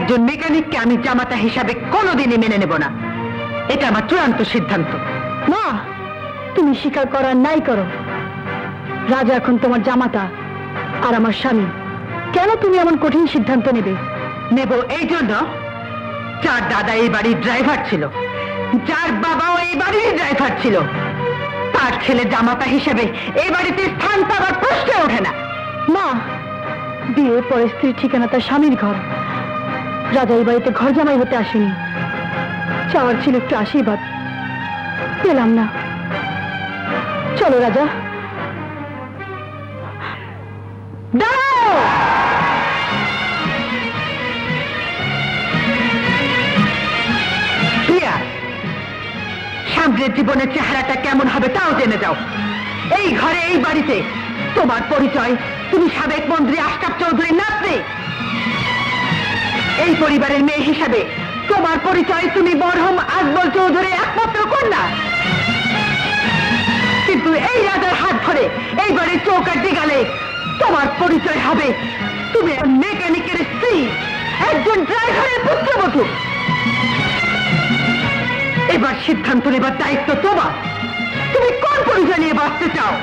একজন মেকানিককে আমি জামাতা হিসাবে কোনোদিনই মেনে নেব না। এটা আমার চূড়ান্ত সিদ্ধান্ত। মা, তুমি স্বীকার করার নাই করো, রাজা এখন তোমার জামাতা আর আমার স্বামী। কেন তুমি এমন কঠিন সিদ্ধান্ত নেবে? নেব এই জন্য, যার দাদা এই বাড়ির ড্রাইভার ছিল, যার বাবাও এই বাড়ির ড্রাইভার ছিল, তার ছেলে জামাতা হিসেবে এই বাড়িতে স্থান পাওয়ার প্রশ্নে ওঠে না। মা, বিয়ের পরে স্ত্রীর ঠিকানা তার স্বামীর ঘর। রাজা এই বাড়িতে ঘর জামাই হতে আসেনি, চাওয়ার ছিল একটু আশীর্বাদ, পেলাম না। চলো রাজা। দাঁড়াও! প্রিয়া, সামনের জীবনের চেহারাটা কেমন হবে তাও জেনে যাও। এই ঘরে এই বাড়িতে তোমার পরিচয় তুমি সাবেক মন্ত্রী আশরাফ চৌধুরীর নাতনি। এই পরিবারের মেয়ে হিসাবে তোমার পরিচয় তুমি মরহুম আকবর চৌধুরীর একমাত্র কন্যা। কিন্তু এই রাজার হাত ধরে এই বাড়ির চৌকাঠে গেলে তোমার পরিচয় হবে তুমি মেকানিকের স্ত্রী, একজন ড্রাইভারের পুত্রবধূ। এবার সিদ্ধান্ত নেবার দায়িত্ব তোমার। তুমি কোন পরিচয় নিয়ে বাঁচতে চাও?